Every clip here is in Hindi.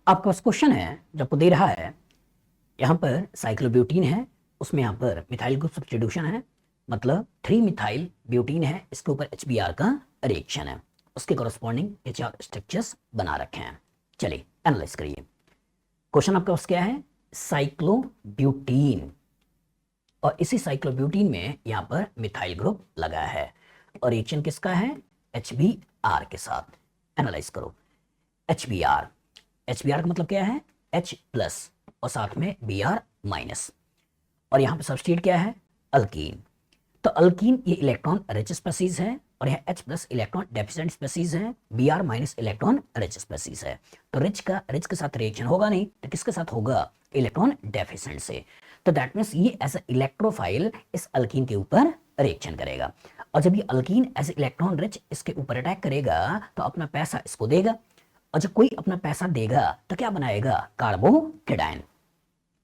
आपके पास क्वेश्चन है जो आपको दे रहा है, यहाँ पर साइक्लोब्यूटीन है, उसमें यहाँ पर मिथाइल ग्रुप सब्स्टिट्यूशन है, मतलब 3 मिथाइल ब्यूटीन है, इसके ऊपर HBr का रिएक्शन है, उसके कॉरस्पॉन्डिंग ये 4 स्ट्रक्चर्स बना रखे हैं। चलिए एनालाइज करिए। क्वेश्चन आपके पास क्या है, साइक्लोब्यूटीन, और इसी साइक्लोब्यूटीन में यहाँ पर मिथाइल ग्रुप लगा है और रिएक्शन किसका है, HBr के साथ। एनालाइज करो। HBr का मतलब क्या है, H प्लस और साथ में Br माइनस, और यहाँ पे सब्स्टिट्यूट क्या है, अल्कीन। तो अल्कीन ये इलेक्ट्रॉन रिच स्पीसीज है और यहाँ H plus electron deficient species है, Br minus electron rich species है। तो रिच के साथ रिएक्शन होगा नहीं तो किसके साथ होगा, इलेक्ट्रॉन डेफिशिएंट से। तो दैट मीन्स ये एज अ इलेक्ट्रोफाइल इस अल्कीन के ऊपर रिएक्शन करेगा, और जब ये अल्कीन एज इलेक्ट्रॉन रिच इसके ऊपर अटैक करेगा तो अपना पैसा इसको देगा, और जब कोई अपना पैसा देगा तो क्या बनाएगा, कार्बोकेटायन।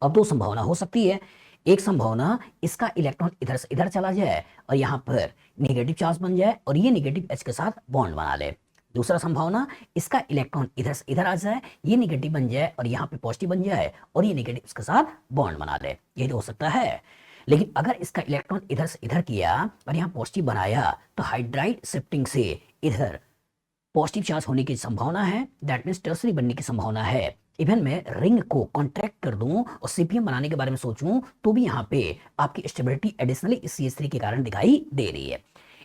अब दो संभावना हो सकती है, एक संभावना इसका इलेक्ट्रॉन इधर से इधर चला जाए और यहाँ पर नेगेटिव चार्ज बन जाए और ये नेगेटिव H के साथ बॉन्ड बना ले। दूसरा संभावना इसका इलेक्ट्रॉन इधर से इधर आ जाए, ये नेगेटिव बन जाए और यहाँ पे पॉजिटिव बन जाए और ये नेगेटिव इसके साथ बॉन्ड बना ले, ये तो हो सकता है। लेकिन अगर इसका इलेक्ट्रॉन इधर से इधर किया और यहाँ पॉजिटिव बनाया तो हाइड्राइड शिफ्टिंग से इधर पॉजिटिव चार्ज होने की संभावना है, दैट मींस टर्सरी बनने की संभावना है। इवन मैं रिंग को कॉन्ट्रैक्ट कर दूं और सीपीएम बनाने के बारे में सोचूं तो भी यहाँ पे आपकी स्टेबिलिटी एडिशनली इस CH3 के कारण दिखाई दे रही है।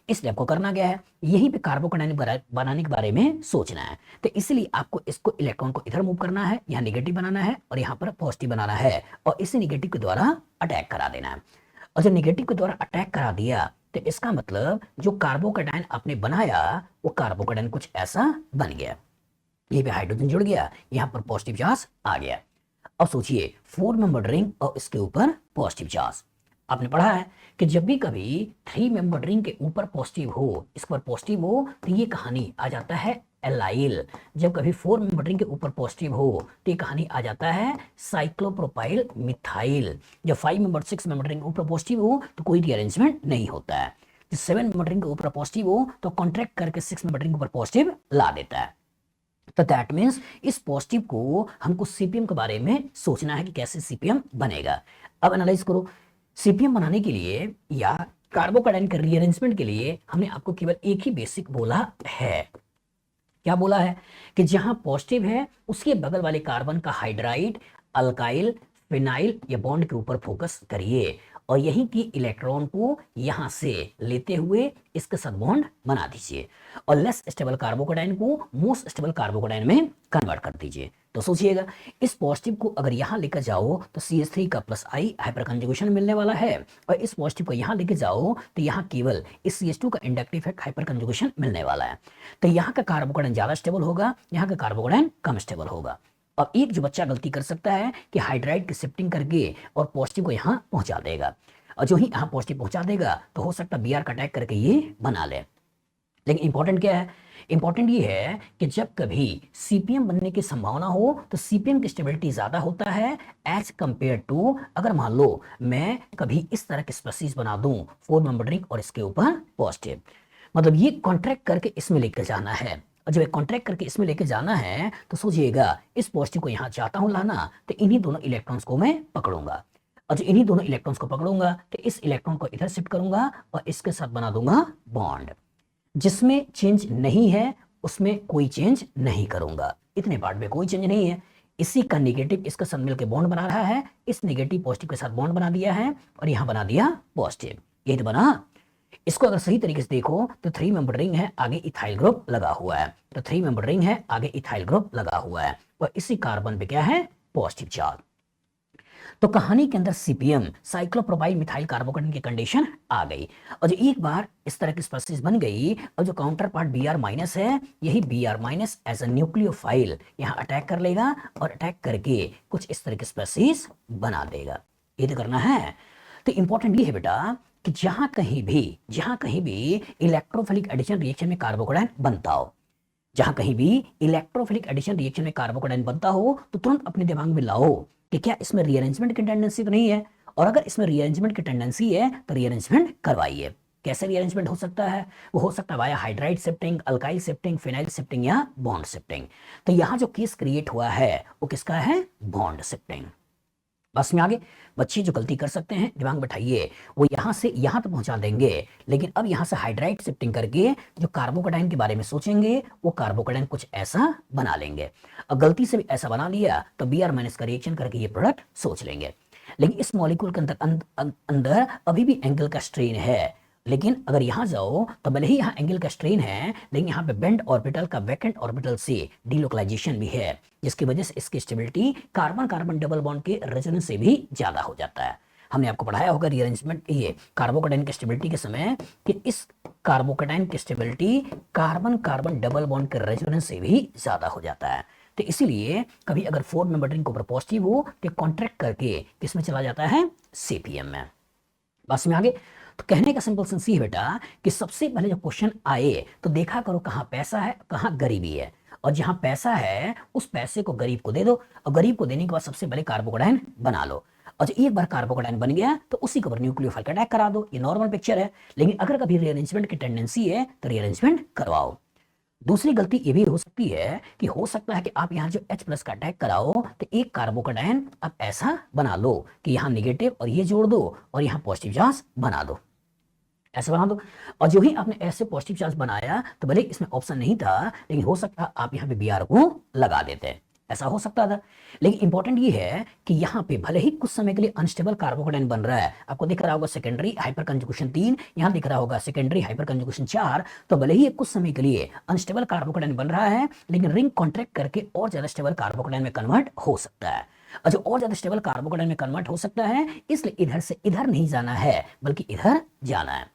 इसलिए आपको करना क्या है, यहीं पे कार्बोकेटायन बनाने के बारे में सोचना है। तो इसलिए आपको इसको इलेक्ट्रॉन को इधर मूव करना है, यहाँ नेगेटिव बनाना है और यहाँ पर पॉजिटिव बनाना है, और इसी नेगेटिव के द्वारा अटैक करा देना है। और जब नेगेटिव के द्वारा अटैक करा दिया तो इसका मतलब जो कार्बोकेटायन आपने बनाया वो कार्बोकेटायन कुछ ऐसा बन गया, ये पे हाइड्रोजन जुड़ गया, यहाँ पर पॉजिटिव चार्ज आ गया। अब सोचिए 4 मेंबर्ड रिंग और इसके ऊपर पॉजिटिव चार्ज। आपने पढ़ा है कि जब भी कभी 3 मेंबर्ड रिंग के ऊपर पॉजिटिव हो, इस पर पॉजिटिव हो तो ये कहानी आ जाता है एलाइल। जब कभी 4 मेंबर्ड रिंग के ऊपर पॉजिटिव हो तो ये कहानी आ जाता है साइक्लोप्रोपाइल मिथाइल। जब 5 मेंबर्ड 6 मेंबर्ड रिंग के ऊपर पॉजिटिव हो तो कोई रीअरेंजमेंट नहीं होता है। जब 7 मेंबर्ड रिंग के ऊपर पॉजिटिव हो तो कॉन्ट्रैक्ट करके 6 मेंबर्ड रिंग के ऊपर पॉजिटिव ला देता है। तो दैट मीन्स इस पॉजिटिव को हमको सीपीएम के बारे में सोचना है कि कैसे सीपीएम बनेगा। अब एनालाइज करो, सीपीएम बनाने के लिए या कार्बोकेटायन के रीअरेंजमेंट के लिए हमने आपको केवल एक ही बेसिक बोला है। क्या बोला है कि जहां पॉजिटिव है उसके बगल वाले कार्बन का हाइड्राइड, अल्काइल, फिनाइल या बॉन्ड के ऊपर फोकस करिए और यहीं की इलेक्ट्रॉन को यहां से लेते हुए इसके साथ बॉन्ड बना दीजिए और लेस स्टेबल कार्बोकेटायन को मोस्ट स्टेबल कार्बोकेटायन में कन्वर्ट कर दीजिए। तो सोचिएगा इस पॉजिटिव को अगर यहां लेकर जाओ तो CH3 का प्लस I हाइपर कंजुगेशन मिलने वाला है, और इस पॉजिटिव को यहां लेकर जाओ तो यहां केवल इस CH2 का इंडक्टिव इफेक्ट हाइपर कंजुगेशन मिलने वाला है। तो यहाँ का कार्बोकेटायन ज्यादा स्टेबल होगा, यहाँ का कार्बोकेटायन कम स्टेबल होगा। अब एक जो बच्चा गलती कर सकता है कि हाइड्राइड की शिफ्टिंग करके और पॉजिटिव को यहाँ पहुंचा देगा, और जो ही यहाँ पॉजिटिव पहुंचा देगा तो हो सकता है Br का अटैक करके ये बना ले। लेकिन इंपॉर्टेंट क्या है, इंपॉर्टेंट ये है कि जब कभी सीपीएम बनने की संभावना हो तो सीपीएम की स्टेबिलिटी ज्यादा होता है एज कंपेयर टू अगर मान लो मैं कभी इस तरह के स्पीसीज बना दूं 4 मेंबर्ड रिंग और इसके ऊपर पॉजिटिव, मतलब ये कॉन्ट्रैक्ट करके इसमें लेकर जाना है, और जब कॉन्ट्रैक्ट करके इसमें लेके जाना है तो सोचिएगा इस पॉजिटिव को यहाँ चाहता हूँ लाना तो इन्हीं दोनों इलेक्ट्रॉन्स को मैं पकड़ूंगा, और जो इन्हीं दोनों इलेक्ट्रॉन्स को पकड़ूंगा तो इस इलेक्ट्रॉन को इधर शिफ्ट करूंगा और इसके साथ बना दूंगा बॉन्ड। जिसमें चेंज नहीं है उसमें कोई चेंज नहीं करूंगा, इतने पार्ट में कोई चेंज नहीं है। इसी का नेगेटिव इसके साथ मिलकर बॉन्ड बना रहा है, इस नेगेटिव पॉजिटिव के साथ बॉन्ड बना दिया है और यहां बना दिया पॉजिटिव, ये तो बना। इसको अगर सही तरीके से देखो तो 3 मेंबर रिंग है, आगे इथाइल ग्रुप लगा हुआ है, तो 3 मेंबर रिंग है, आगे इथाइल ग्रुप लगा हुआ है और इसी कार्बन पे क्या है, पॉजिटिव चार्ज। तो कहानी के अंदर सीपीएम साइक्लोप्रोपाइल मिथाइल कार्बोकेटायन की कंडीशन आ गई, और जो एक बार इस तरह की स्पीसीज बन गई और जो काउंटर पार्ट Br माइनस है, यही Br minus as a nucleophile यहाँ अटैक कर लेगा और अटैक करके कुछ इस तरह की स्पीसीज बना देगा। ये तो करना है। तो इंपॉर्टेंट ये है बेटा कि जहां कहीं भी इलेक्ट्रोफिलिक एडिशन रिएक्शन में कार्बोकेटायन बनता हो, जहां कहीं भी इलेक्ट्रोफिलिक एडिशन रिएक्शन में कार्बोकेटायन बनता हो तो तुरंत अपने दिमाग में लाओ कि क्या इसमें रीअरेंजमेंट की टेंडेंसी तो नहीं है, और अगर इसमें रीअरेंजमेंट की टेंडेंसी है तो रीअरेंजमेंट करवाइए। कैसे रीअरेंजमेंट हो सकता है? वो हो सकता है via hydride shifting, alkyl shifting, phenyl shifting या बॉन्ड शिफ्टिंग। तो यहां जो केस क्रिएट हुआ है वो किसका है? Bond shifting. बस में आगे बच्चे जो गलती कर सकते हैं, दिमाग बैठाइए, वो यहां से यहां तक पहुंचा देंगे, लेकिन अब यहां से हाइड्राइड शिफ्टिंग करके जो कार्बोकेटाइन के बारे में सोचेंगे वो कार्बोकेटाइन कुछ ऐसा बना लेंगे। अब गलती से भी ऐसा बना लिया तो Br माइनस का रिएक्शन करके ये प्रोडक्ट सोच लेंगे। लेकिन इस मॉलिक्यूल के अंदर अभी भी एंगल का स्ट्रेन है, लेकिन अगर यहां जाओ तो भले ही यहां एंगल का स्ट्रेन है, लेकिन यहां पे बेंड ऑर्बिटल का वैकेंट ऑर्बिटल से डीलोकलाइजेशन भी है, जिसकी वजह से इसकी stability carbon carbon double bond के रेजोनेंस से भी ज्यादा हो जाता है। हमने आपको पढ़ाया होगा रीअरेंजमेंट ये कार्बोकेटाइन की स्टेबिलिटी के समय कि इस कार्बोकेटाइन की stability carbon carbon double bond के रेजोनेंस से भी ज्यादा हो जाता है। तो इसीलिए कभी अगर 4 मेंबर रिंग के ऊपर पॉजिटिव हो तो कॉन्ट्रैक्ट करके किसमें चला जाता है? सीपीएम में। बस में आगे तो कहने का सिंपल सेंस है बेटा कि सबसे पहले जब क्वेश्चन आए तो देखा करो कहां पैसा है, कहां गरीबी है, और जहां पैसा है उस पैसे को गरीब को दे दो, और गरीब को देने के बाद सबसे पहले कार्बोकेटाइन बना लो, और जब एक बार कार्बोकेटाइन बन गया तो उसी के ऊपर न्यूक्लियोफाइल का अटैक करा दो। ये नॉर्मल पिक्चर है, लेकिन अगर कभी रीअरेंजमेंट की टेंडेंसी है तो रीअरेंजमेंट करवाओ। दूसरी गलती ये भी हो सकती है कि हो सकता है कि आप यहाँ जो H+ का अटैक कराओ तो एक कार्बोकेटाइन आप ऐसा बना लो कि यहाँ नेगेटिव और ये जोड़ दो और यहाँ पॉजिटिव चार्ज बना दो, ऐसे बना दो। और जो ही आपने ऐसे पॉजिटिव चार्ज बनाया तो भले इसमें ऑप्शन नहीं था, लेकिन हो सकता है आप यहाँ पे Br को लगा देते, ऐसा हो सकता था। लेकिन इंपॉर्टेंट ये है कि यहाँ पे भले ही कुछ समय के लिए अनस्टेबल कार्बोकेटाइन बन रहा है, आपको दिख रहा होगा सेकेंडरी हाइपर कंजुगेशन 3, यहाँ दिख रहा होगा सेकेंडरी हाइपर कंजुगेशन 4, तो भले ही कुछ समय के लिए अनस्टेबल कार्बोकेटाइन बन रहा है, लेकिन रिंग कॉन्ट्रैक्ट करके और ज्यादा स्टेबल कार्बोकेटाइन में कन्वर्ट हो सकता है। और जो और ज्यादा स्टेबल कार्बोकेटाइन में कन्वर्ट हो सकता है, इसलिए इधर से इधर नहीं जाना है बल्कि इधर जाना है।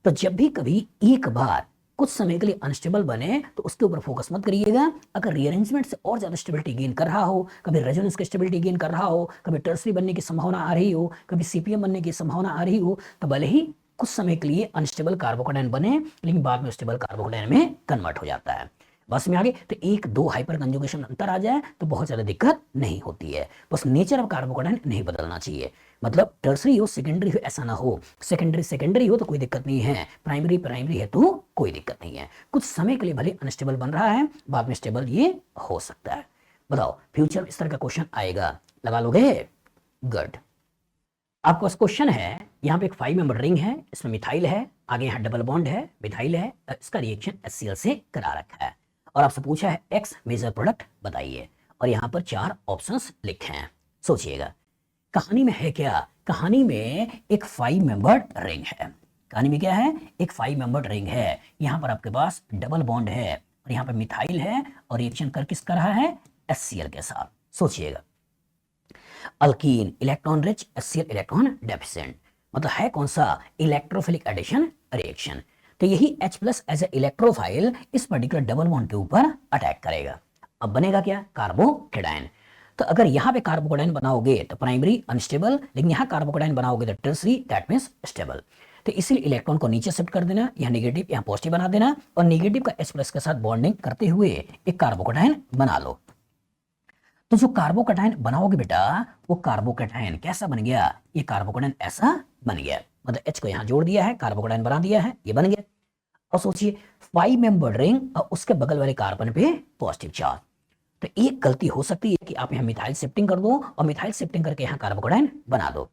तो जब भी कभी एक बार कुछ समय के लिए अनस्टेबल बने तो उसके ऊपर फोकस मत करिएगा। अगर रीअरेंजमेंट से और ज्यादा स्टेबिलिटी गेन कर रहा हो, कभी रेजोनेंस की स्टेबिलिटी गेन कर रहा हो, कभी टर्सरी बनने की संभावना आ रही हो, कभी सीपीएम बनने की संभावना आ रही हो, तो भले ही कुछ समय के लिए अनस्टेबल कार्बोकेटाइन बने, लेकिन बाद में स्टेबल कार्बोकेटाइन में कन्वर्ट हो जाता है। बस में आगे तो 1-2 हाइपर कंजुगेशन अंतर आ जाए तो बहुत ज्यादा दिक्कत नहीं होती है। बस नेचर ऑफ कार्बोकेटाइन नहीं बदलना चाहिए, मतलब टर्सरी हो सेकेंडरी हो ऐसा ना हो, सेकेंडरी सेकेंडरी हो तो कोई दिक्कत नहीं है, प्राइमरी प्राइमरी है तो कोई दिक्कत नहीं है। कुछ समय के लिए भले अनस्टेबल बन रहा है, बाद में स्टेबल ये हो सकता है। बताओ फ्यूचर में इस तरह का क्वेश्चन आएगा, लगा लोगे? गुड। आपको क्वेश्चन है, यहाँ पे एक 5 मेंबर रिंग है, इसमें मिथाइल है, आगे यहाँ डबल बॉन्ड है, मिथाइल है, इसका रिएक्शन HCl से करा रखा है, और आपसे पूछा है X मेजर प्रोडक्ट बताइए, और यहाँ पर 4 ऑप्शंस लिखे हैं। सोचिएगा कहानी में है क्या? कहानी में एक 5 मेंबर्ड रिंग है। कहानी में क्या है? एक 5 मेंबर्ड रिंग है। यहाँ पर आपके पास डबल बॉन्ड है और यहाँ पर मिथाइल है, और रिएक्शन कर किस कर रहा है? HCl के साथ। सोचिएगा alkene electron rich, HCl electron deficient, मतलब है कौन सा? Electrophilic addition reaction. तो यही H+ एज ए इलेक्ट्रोफाइल इस पर्टिकुलर डबल बॉन्ड के ऊपर अटैक करेगा। अब बनेगा क्या? कार्बोकेटाइन। तो अगर यहाँ पे कार्बोकेटाइन बनाओगे तो प्राइमरी अनस्टेबल, लेकिन यहाँ कार्बोकेटाइन बनाओगे तो टर्सरी दैट मींस स्टेबल। तो इसीलिए इलेक्ट्रॉन को नीचे शिफ्ट कर देना, यहाँ नेगेटिव यहाँ पॉजिटिव बना देना, और नेगेटिव का H+ के साथ बॉन्डिंग करते हुए एक कार्बोकेटाइन बना लो। तो जो कार्बोकेटाइन बनाओगे बेटा, वो कार्बोकेटाइन कैसा बन गया? ये कार्बोकेटाइन ऐसा बन गया, मतलब H को यहाँ जोड़ दिया है, कार्बोकेटाइन बना दिया है, ये बन गया। और सोचिए 5 मेंबर रिंग और उसके बगल वाले कार्बन पे पॉजिटिव चार्ज। तो एक गलती हो सकती है कि आप यहाँ मिथाइल शिफ्टिंग कर दो और मिथाइल शिफ्टिंग करके यहाँ कार्बोकेटाइन बना दो,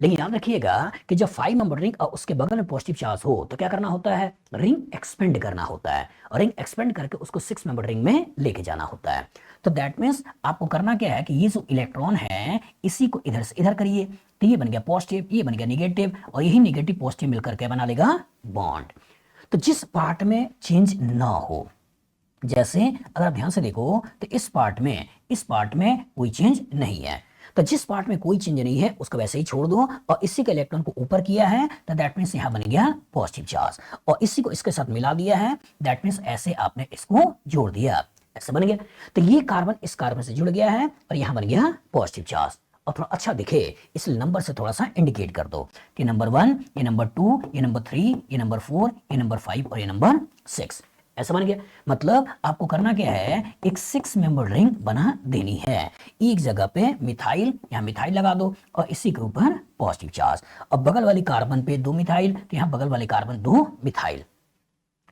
लेकिन याद रखिएगा कि जब 5 मेंबर रिंग और उसके बगल में पॉजिटिव चार्ज हो तो क्या करना होता है? रिंग एक्सपेंड करना होता है, और रिंग एक्सपेंड करके उसको 6 मेंबर रिंग में लेके जाना होता है। तो दैट मींस आपको करना क्या है कि ये जो इलेक्ट्रॉन है इसी को इधर से इधर करिए, तो ये बन गया पॉजिटिव, ये बन गया नेगेटिव, और यही नेगेटिव पॉजिटिव मिलकर के बना लेगा बॉन्ड। तो जिस पार्ट में चेंज ना हो, जैसे अगर आप ध्यान से देखो तो इस पार्ट में कोई चेंज नहीं है, तो जिस पार्ट में कोई चेंज नहीं है उसको वैसे ही छोड़ दो, और इसी के इलेक्ट्रॉन को ऊपर किया है तो दैट मींस यहाँ बन गया पॉजिटिव चार्ज, और इसी को इसके साथ मिला दिया है, दैट मींस ऐसे आपने इसको जोड़ दिया, ऐसे बन गया। तो ये कार्बन इस कार्बन से जुड़ गया है और यहाँ बन गया पॉजिटिव चार्ज, और थोड़ा अच्छा दिखे इसलिए नंबर से थोड़ा सा इंडिकेट कर दो कि नंबर 1, ये नंबर 2, ये नंबर 3, ये नंबर 4, ये नंबर 5 और ये नंबर 6। ऐसा बन गया। मतलब आपको करना क्या है, एक 6 मेंबर रिंग बना देनी है। एक जगह पे मिथाइल, यहाँ मिथाइल लगा दो और इसी के ऊपर पॉजिटिव चार्ज। अब बगल वाली कार्बन पे 2 मिथाइल, तो यहाँ बगल वाले कार्बन 2 मिथाइल,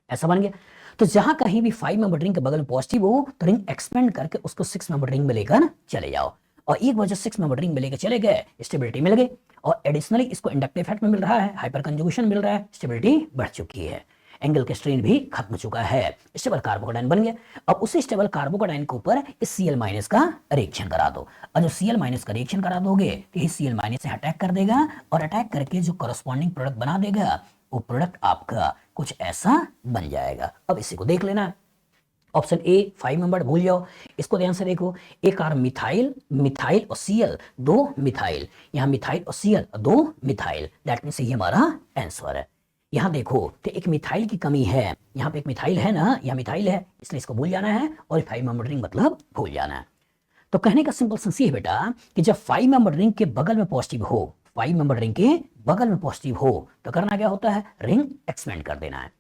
ऐसा बन गया। तो जहां कहीं भी 5 मेंबर रिंग के बगल में पॉजिटिव हो तो रिंग एक्सपेंड करके उसको 6 मेंबर रिंग में लेकर चले जाओ। और एक बार जब 6 मेंबर रिंग में लेकर चले गए, स्टेबिलिटी मिल गई और एडिशनली इसको इंडक्टिव इफेक्ट में मिल रहा है, हाइपर कंजुगेशन मिल रहा है, स्टेबिलिटी बढ़ चुकी है, एंगल के स्ट्रेन भी खत्म हो चुका है, स्टेबल कार्बोकेटाइन बन गया। अब उसी स्टेबल कार्बोकेटाइन के ऊपर इस Cl- का रिएक्शन करा दो और जो Cl- का रिएक्शन करा दोगे तो ये Cl- से अटैक कर देगा और अटैक करके जो करस्पॉन्डिंग प्रोडक्ट बना देगा वो प्रोडक्ट आपका कुछ ऐसा बन जाएगा। अब इसी को देख लेना। ऑप्शन ए 5 मेंबर भूल जाओ, इसको ध्यान से देखो। एक आर मिथाइल, मिथाइल और Cl 2 मिथाइल, यहाँ मिथाइल और Cl 2 मिथाइल, दैट मींस ये हमारा आंसर है। यहाँ देखो तो एक मिथाइल की कमी है, यहाँ पे एक मिथाइल है ना, यहाँ मिथाइल है, इसलिए इसको भूल जाना है और 5 मेंबर रिंग मतलब भूल जाना है। तो कहने का सिंपल सेंस ये है बेटा कि जब 5 मेंबर रिंग के बगल में पॉजिटिव हो, 5 मेंबर रिंग के बगल में पॉजिटिव हो तो करना क्या होता है, रिंग एक्सपेंड कर देना है।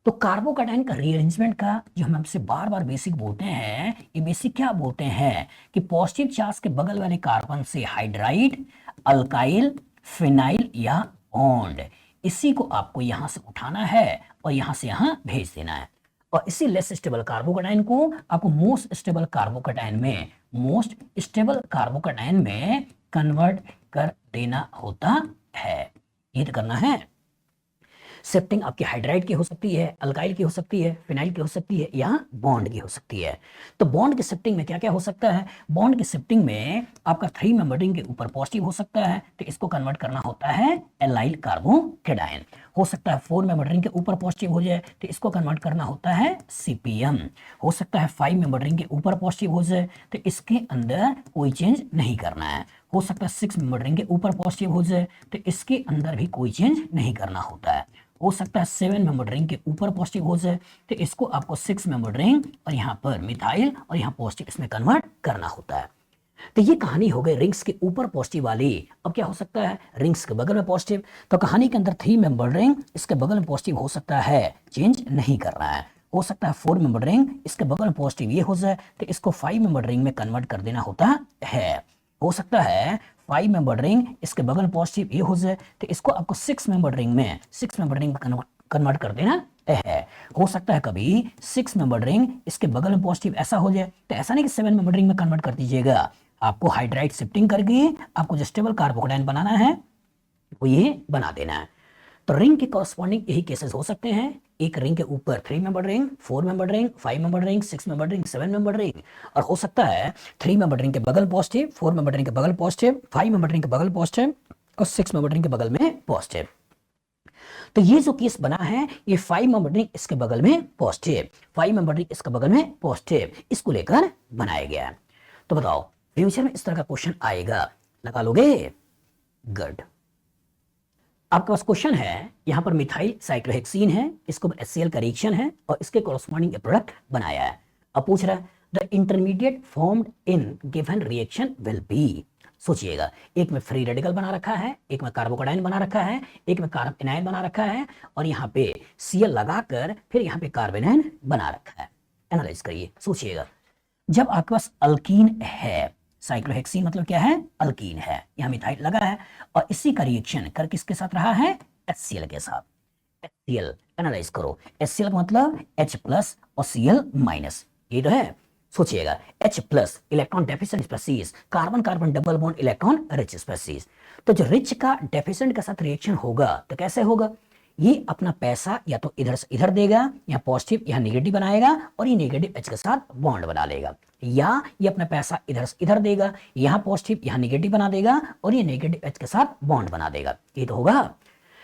तो कार्बोकेटाइन का रीअरेंजमेंट का जो हम आपसे बार बार बेसिक बोलते हैं, ये बेसिक क्या बोलते हैं कि पॉजिटिव चार्ज के बगल वाले कार्बन से हाइड्राइड, अल्काइल, फिनाइल या बॉन्ड, इसी को आपको यहां से उठाना है और यहां से यहां भेज देना है। और इसी लेस स्टेबल कार्बोकेटाइन को आपको मोस्ट स्टेबल कार्बोकेटाइन में, मोस्ट स्टेबल कार्बोकेटाइन में कन्वर्ट कर देना होता है। ये तो करना है। शिफ्टिंग आपकी हाइड्राइड की हो सकती है, अल्काइल की हो सकती है, फिनाइल की हो सकती है या बॉन्ड की हो सकती है। तो बॉन्ड की शिफ्टिंग में क्या क्या हो सकता है, बॉन्ड की शिफ्टिंग में आपका 3 मेंबर रिंग के ऊपर पॉजिटिव हो सकता है तो इसको कन्वर्ट करना होता है एलाइल कार्बोकेटाइन। हो सकता है 4 मेंबर रिंग के ऊपर पॉजिटिव हो जाए तो इसको कन्वर्ट करना होता है CPM। हो सकता है 5 मेंबर रिंग के ऊपर पॉजिटिव हो जाए तो इसके अंदर कोई चेंज नहीं करना है। हो सकता है 6 मेंबर रिंग के ऊपर पॉजिटिव हो जाए तो इसके अंदर भी कोई चेंज नहीं करना होता है। हो सकता है 7 मेंबर रिंग के ऊपर पॉजिटिव हो जाए तो इसको आपको 6 मेंबर रिंग और यहाँ पर मिथाइल और यहाँ पॉजिटिव इसमें कन्वर्ट करना होता है। तो ये कहानी हो गई रिंग्स के ऊपर पॉजिटिव वाली। अब क्या हो सकता है, रिंग्स के बगल में पॉजिटिव, तो कहानी के अंदर 3 मेंबर रिंग इसके बगल में पॉजिटिव हो सकता है, चेंज नहीं कर रहा है। हो सकता है 4 मेंबर रिंग इसके बगल में पॉजिटिव ये हो जाए तो इसको 5 मेंबर रिंग में कन्वर्ट कर देना होता है। हो सकता है 5 मेंबर रिंग इसके बगल में पॉजिटिव ये हो जाए तो इसको आपको 6 मेंबर रिंग में कन्वर्ट कर देना है। हो सकता है कभी 6 मेंबर रिंग इसके बगल में पॉजिटिव ऐसा हो जाए तो ऐसा नहीं कि 7 मेंबर रिंग में कन्वर्ट कर दीजिएगा, आपको हाइड्राइड शिफ्टिंग करके आपको जो स्टेबल कार्बोकेटाइन बनाना है वो ये बना देना है। तो रिंग के कॉरस्पॉन्डिंग यही केसेस हो सकते हैं, एक रिंग के ऊपर 3 member ring, 4 member ring, 5 member ring, 6 member ring, 7 member ring, और हो सकता है 3 मेंबर रिंग के बगल पॉजिटिव, 4 मेंबर रिंग के बगल पॉजिटिव, 5 मेंबर रिंग के बगल पॉजिटिव और 6 मेंबर रिंग के बगल में पॉजिटिव। तो ये जो केस बना है ये 5 मेंबर रिंग इसके बगल में पॉजिटिव, 5 मेंबर रिंग इसके बगल में पॉजिटिव, इसको लेकर बनाया गया है। तो बताओ फ्यूचर में इस तरह का क्वेश्चन आएगा, लगा लोगे? गुड। आपके पास क्वेश्चन है, यहां पर मिथाइल साइक्लोहेक्सीन है, इसको HCl का रिएक्शन है और इसके कॉरस्पॉन्डिंग प्रोडक्ट बनाया है। अब पूछ रहा है the intermediate formed in given reaction will be. सोचिएगा, एक में फ्री रेडिकल बना रखा है, एक में कार्बोकेटाइन बना रखा है, एक में कार्बन एनायन बना रखा है और यहाँ पे Cl लगाकर फिर यहाँ पे कार्बन एनायन बना रखा है। एनालाइज करिए, सोचिएगा, जब आपके पास अल्कीन है, साइक्लोहेक्सीन मतलब क्या है, अल्कीन है, यहाँ मिथाइल लगा है और इसी का रिएक्शन कर किसके साथ रहा है, HCl के साथ। HCl एनालाइज करो, HCl का मतलब H प्लस और Cl-, ये तो है। सोचिएगा H plus electron deficient species, carbon carbon double bond electron rich species. तो जो रिच का डेफिशिएंट के साथ रिएक्शन होगा तो कैसे होगा, ये अपना पैसा या तो इधर से इधर देगा, या पॉजिटिव यहाँ नेगेटिव बनाएगा और ये नेगेटिव H के साथ बॉन्ड बना लेगा, या ये अपना पैसा इधर से इधर देगा, यहाँ पॉजिटिव यहाँ नेगेटिव बना देगा और ये नेगेटिव H के साथ बॉन्ड बना देगा। ये तो होगा।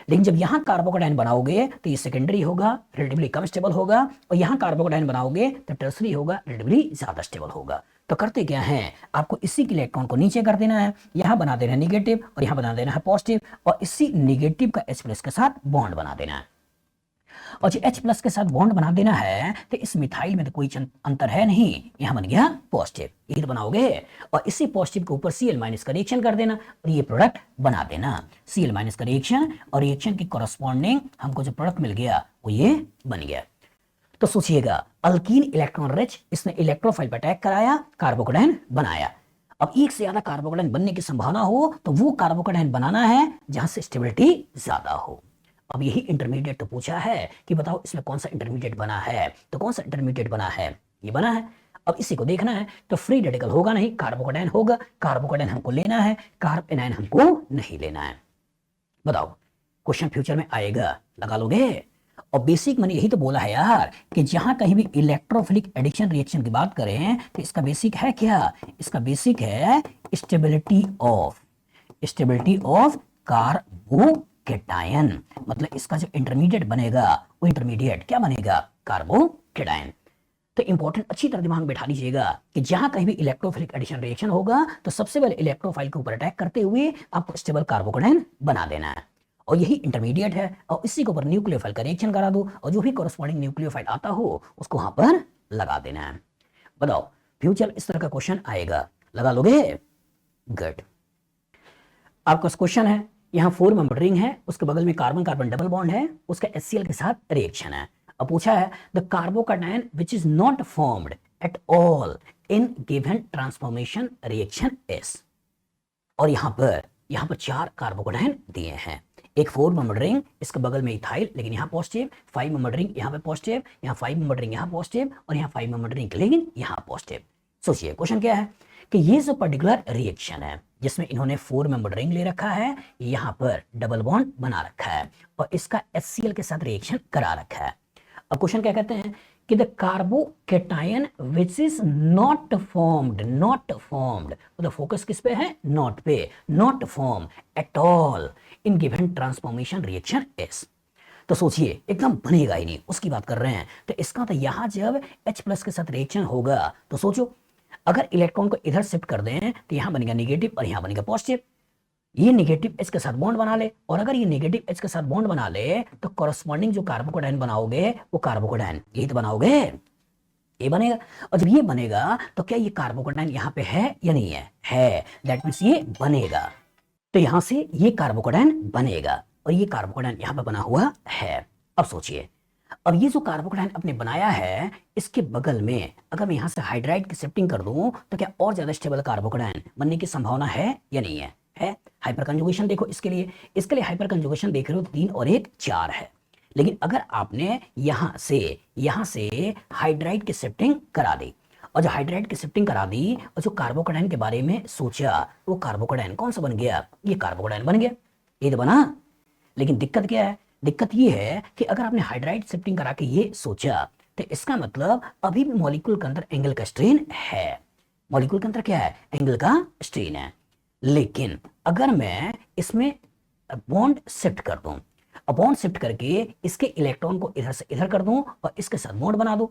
लेकिन जब यहाँ कार्बोकेटाइन बनाओगे तो ये सेकेंडरी होगा, रिलेटिवली कम स्टेबल होगा, और यहाँ कार्बोकेटाइन बनाओगे तो टर्सरी होगा, रिलेटिवली ज्यादा स्टेबल होगा। तो करते क्या है, आपको इसी के इलेक्ट्रॉन को नीचे कर देना है, यहाँ बना देना है निगेटिव और यहाँ बना देना है पॉजिटिव, और इसी निगेटिव का H प्लस के साथ बॉन्ड बना देना है। और जो H प्लस के साथ बॉन्ड बना देना है तो इस मिथाइल में तो कोई अंतर है नहीं, यहाँ बन गया पॉजिटिव, यही तो बनाओगे। और इसी पॉजिटिव के ऊपर Cl- का रिएक्शन कर देना और ये प्रोडक्ट बना देना, Cl- का रिएक्शन, और रिएक्शन के कॉरस्पॉन्डिंग हमको जो प्रोडक्ट मिल गया वो ये बन गया। तो सोचिएगा, अल्कीन इलेक्ट्रॉन रिच, इसने इलेक्ट्रोफाइल पर अटैक कराया, कार्बोकेटायन बनाया। अब एक से ज्यादा कार्बोकेटायन बनने की संभावना हो तो वो कार्बोकेटायन बनाना है जहां से स्टेबिलिटी ज्यादा हो। अब यही इंटरमीडिएट तो पूछा है कि बताओ इसमें कौन सा इंटरमीडिएट बना है, तो कौन सा इंटरमीडिएट बना है, ये बना है। अब इसी को देखना है, तो फ्री रेडिकल होगा नहीं, कार्बोकेटायन होगा, कार्बोकेटायन हमको लेना है, कार्ब एनायन हमको नहीं लेना है। बताओ क्वेश्चन फ्यूचर में आएगा, लगा लोगे। और बेसिक मैंने यही तो बोला है यार कि जहां कहीं भी इलेक्ट्रोफिलिक एडिशन रिएक्शन की बात करें तो इसका बेसिक है क्या, इसका बेसिक है स्टेबिलिटी ऑफ कार्बोकेटायन। मतलब इसका जो इंटरमीडिएट बनेगा वो इंटरमीडिएट क्या बनेगा, कार्बोकेटायन। तो इंपॉर्टेंट अच्छी तरह दिमाग में बैठा लीजिएगा कि जहां कहीं भी इलेक्ट्रोफिलिक एडिशन रिएक्शन होगा तो सबसे पहले इलेक्ट्रोफाइल के ऊपर अटैक करते हुए आपको स्टेबल कार्बोकेटायन बना देना है, और यही इंटरमीडिएट है। और इसी के ऊपर न्यूक्लियोफाइल का रिएक्शन करा दो और जो भी कॉरेस्पॉन्डिंग न्यूक्लियोफाइल आता हो उसको वहां पर लगा देना है। बताओ फ्यूचर इस तरह का क्वेश्चन आएगा, लगा लोगे। गुड। आपका क्वेश्चन है, यहाँ 4 मेंबर रिंग है, उसके बगल में कार्बन कार्बन डबल बॉन्ड है, उसका HCl के साथ रिएक्शन है। अब पूछा है the carbocation which is not formed at all in given transformation reaction is. और यहाँ पर 4 कार्बोकेटायन दिए हैं, एक 4 मेंबर रिंग, इसके बगल में इथाइल लेकिन यहाँ पॉजिटिव, 5 मेंबर रिंग यहाँ पे पॉजिटिव, यहाँ 5 मेंबर रिंग यहाँ पॉजिटिव और यहाँ 5 मेंबर रिंग लेकिन यहाँ पॉजिटिव। सोचिए क्वेश्चन क्या है कि ये जो पर्टिकुलर रिएक्शन है जिसमें इन्होंने 4 मेंबर रिंग ले रखा है, यहाँ पर डबल बॉन्ड बना रखा है और इसका HCl के साथ रिएक्शन करा रखा है। अब क्वेश्चन क्या कहते हैं कि the carbocation which is not formed, मतलब फोकस किस पे है, नॉट पे, not form at all in given transformation reaction is. तो सोचिए एकदम बनेगा ही नहीं, उसकी बात कर रहे हैं। तो इसका तो यहां जब H+ के साथ रिएक्शन होगा तो सोचो अगर इलेक्ट्रॉन को इधर शिफ्ट कर दें तो यहां बनेगा नेगेटिव और यहां बनेगा पॉजिटिव, ये नेगेटिव H के साथ बॉन्ड बना ले, और अगर ये नेगेटिव H के साथ बॉन्ड बना ले तो कॉरेस्पॉन्डिंग जो कार्बोकेटायन बनाओगे वो कार्बोकेटायन यही तो बनाओगे, ये बनेगा। और जब ये बनेगा तो क्या ये कार्बोकेटायन यहाँ पे है या नहीं है, दैट मींस ये बनेगा। तो यहां से ये कार्बोकेटायन बनेगा और ये कार्बोकेटायन यहाँ पे बना हुआ है। अब सोचिए, अब ये जो कार्बोकेटायन अपने बनाया है इसके बगल में अगर मैं यहां से हाइड्राइड की शिफ्टिंग कर दूं तो क्या और ज्यादा स्टेबल कार्बोकेटायन बनने की संभावना है या नहीं है। हाइपर कंजुगेशन देखो, इसके लिए हाइपर कंजुगेशन देख रहे हो 3 और 1 4 है। लेकिन अगर आपने यहां से हाइड्राइड की शिफ्टिंग करा दी और जो हाइड्राइड की शिफ्टिंग करा दी और जो कार्बोकेटायन के बारे में सोचा वो कार्बोकेटायन कौन सा बन गया, ये कार्बोकेटायन बन गया, ये तो बना। लेकिन दिक्कत क्या है, दिक्कत ये है कि अगर आपने हाइड्राइड शिफ्टिंग करा के ये सोचा तो इसका मतलब अभी भी मॉलिक्यूल के अंदर एंगल का स्ट्रेन है, मॉलिक्यूल के अंदर क्या है, एंगल का स्ट्रेन है। लेकिन अगर मैं इसमें बॉन्ड शिफ्ट कर दूं, बॉन्ड शिफ्ट करके इसके इलेक्ट्रॉन को इधर से इधर कर दूं और इसके साथ बॉन्ड बना दूं,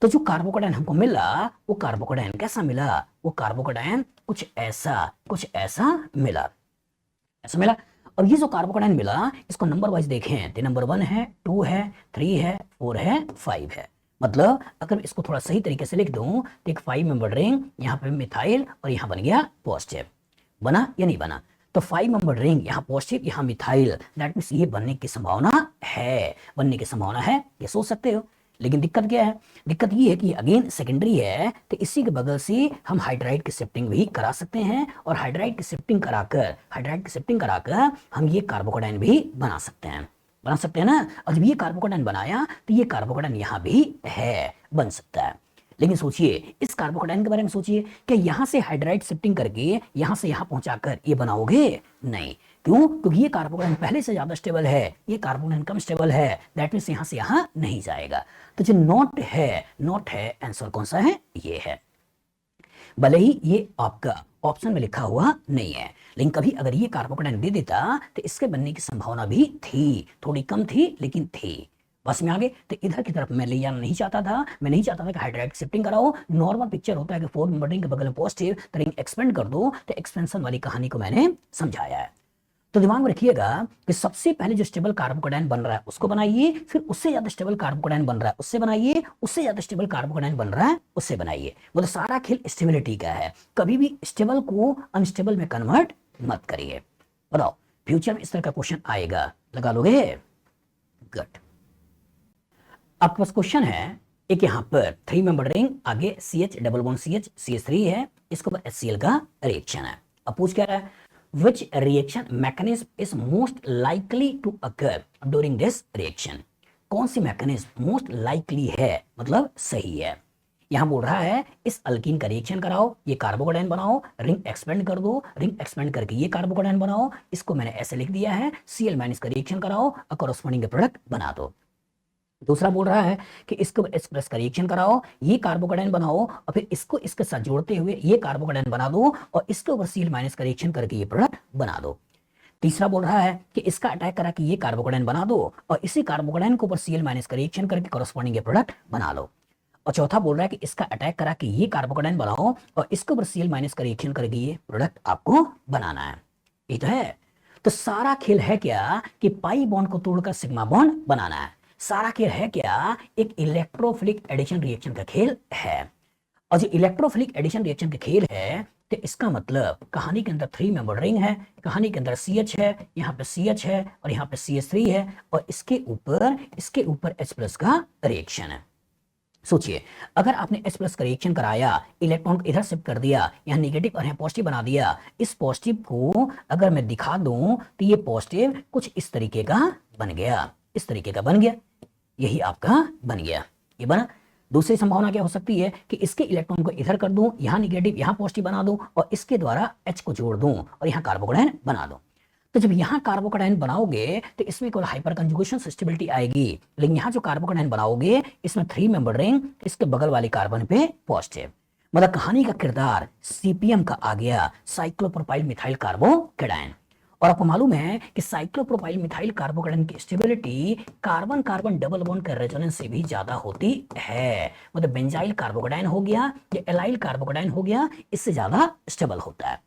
तो जो कार्बोकेटायन हमको मिला वो कार्बोकेटायन कैसा मिला, वो कार्बोकेटायन कुछ ऐसा मिला, ऐसा मिला। और ये जो कार्बोकेटायन मिला इसको नंबर वाइज देखें तो नंबर 1 है, 2 है, 3 है, 4 है, 5 है। मतलब अगर इसको थोड़ा सही तरीके से लिख दूं तो एक 5 मेंबर रिंग, यहाँ पे मिथाइल और यहाँ बन गया पॉजिटिव, बना या नहीं बना। तो 5 मेंबर रिंग यहाँ पॉजिटिव यहाँ मिथाइल, दैट मींस ये बनने की संभावना है, ये सोच सकते हो। लेकिन दिक्कत क्या है, दिक्कत ये है कि अगेन सेकेंडरी है, तो इसी के बगल से हम हाइड्राइड की शिफ्टिंग भी करा सकते हैं और हाइड्राइड की शिफ्टिंग कराकर हम ये कार्बोकेटायन भी बना सकते हैं ना। और जब ये कार्बोकेटायन बनाया तो ये कार्बोकेटायन यहाँ भी है, बन सकता है। लेकिन सोचिए इस कार्बोकेटायन के बारे में सोचिए, क्या यहां से हाइड्राइड शिफ्टिंग करके यहां से यहां पहुंचाकर ये बनाओगे, नहीं। क्यों, क्योंकि ये कार्बोकेटायन पहले से ज्यादा स्टेबल है, ये कार्बोकेटायन कम स्टेबल है, दैट मींस यहां से यहां नहीं जाएगा। तो जो नॉट है आंसर कौन सा है, ये है। भले ही ये आपका ऑप्शन में लिखा हुआ नहीं है, लेकिन कभी अगर ये कार्बोकेटायन दे देता तो इसके बनने की संभावना भी थी, थोड़ी कम थी लेकिन थी। बस में आगे तो इधर की तरफ मैं ले जाना नहीं चाहता था, कि हाइड्राइड शिफ्टिंग कराओ। नॉर्मल पिक्चर होता है कि 4 मेंबर रिंग के बगल में पॉजिटिव तो रिंग एक्सपेंड कर दो, तो एक्सपेंशन वाली कहानी को मैंने समझाया है। तो दिमाग में रखिएगा कि सबसे पहले जो स्टेबल कार्बोकेटायन बन रहा है उसको बनाइए, फिर उससे ज्यादा स्टेबल कार्बोकेटायन बन रहा है उससे बनाइए, उससे ज्यादा स्टेबल कार्बोकेटायन बन रहा है उससे बनाइए। मतलब सारा खेल स्टेबिलिटी का है, कभी भी स्टेबल को अनस्टेबल में कन्वर्ट मत करिए। बताओ फ्यूचर में इस तरह का क्वेश्चन आएगा, लगा लोगे। गुड। आपके पास क्वेश्चन है एक यहाँ पर 3 मेंबर रिंग, आगे CH double bond CH CH3 है, इसके ऊपर HCl का रिएक्शन है। अब पूछ क्या रहा है, which reaction mechanism is most likely to occur during this reaction, कौन सी मैकेनिज्म मोस्ट लाइकली है, मतलब सही है। यहां बोल रहा है इस अल्कीन का रिएक्शन कराओ, ये कार्बोकेटाइन बनाओ, रिंग एक्सपेंड कर दो, रिंग एक्सपेंड करके ये कार्बोकेटाइन बनाओ, इसको मैंने ऐसे लिख दिया है, Cl- का रिएक्शन कराओ और कॉरस्पॉन्डिंग प्रोडक्ट बना दो। दूसरा बोल रहा है कि इसको H+ का रिएक्शन कराओ, ये कार्बोकेटाइन बनाओ और फिर इसको इसके साथ जोड़ते हुए ये कार्बोकेटाइन बना दो और इसके ऊपर Cl- का रिएक्शन करके ये प्रोडक्ट बना दो। तीसरा बोल रहा है कि इसका अटैक करा कि ये कार्बोकेटाइन बना दो और इसी कार्बोकेटाइन के ऊपर Cl- का रिएक्शन करके कॉरस्पॉन्डिंग प्रोडक्ट बना लो। और चौथा बोल रहा है कि इसका अटैक करा कि ये कार्बोकेटाइन बनाओ और इसके ऊपर Cl- का रिएक्शन करके ये प्रोडक्ट आपको बनाना है। ये तो है। तो सारा खेल है क्या कि पाई बॉन्ड को तोड़कर सिग्मा बॉन्ड बनाना है। सारा खेल है क्या, एक इलेक्ट्रोफिलिक एडिशन रिएक्शन का खेल है। और जो इलेक्ट्रोफिलिक एडिशन रिएक्शन का खेल है तो इसका मतलब कहानी के अंदर 3 मेंबर रिंग है, कहानी के अंदर CH है, यहाँ पे CH है और यहाँ पे CH3 है और इसके ऊपर H+ का रिएक्शन है। सोचिए, अगर आपने H+ का रिएक्शन कराया, इलेक्ट्रॉन को इधर शिफ्ट कर दिया, यहाँ नेगेटिव और यहाँ पॉजिटिव बना दिया, इस पॉजिटिव को अगर मैं दिखा दूं तो ये पॉजिटिव कुछ इस तरीके का बन गया, इस तरीके का बन गया, यही आपका बन गया, ये बना। दूसरी संभावना क्या हो सकती है कि इसके इलेक्ट्रॉन को इधर कर दूं, यहां नेगेटिव यहां पॉजिटिव बना दूं और इसके द्वारा H को जोड़ दूं और यहां कार्बोकेटाइन बना दूं। तो जब यहां कार्बोकेटाइन बनाओगे तो इसमें केवल हाइपर कंजुगेशन स्टेबिलिटी आएगी, लेकिन यहां जो कार्बोकेटाइन बनाओगे इसमें 3 मेंबर रिंग, इसके बगल वाले कार्बन पे पॉजिटिव, मतलब कहानी का किरदार CPM का आ गया, साइक्लोप्रोपाइल मिथाइल कार्बोकेटाइन। और आपको मालूम है कि साइक्लोप्रोपाइल मिथाइल कार्बोकेटाइन की stability carbon carbon double bond के रेजोनेंस से भी ज्यादा होती है, मतलब बेंजाइल कार्बोकेटाइन हो गया या एलाइल कार्बोकेटाइन हो गया, इससे ज्यादा स्टेबल होता है।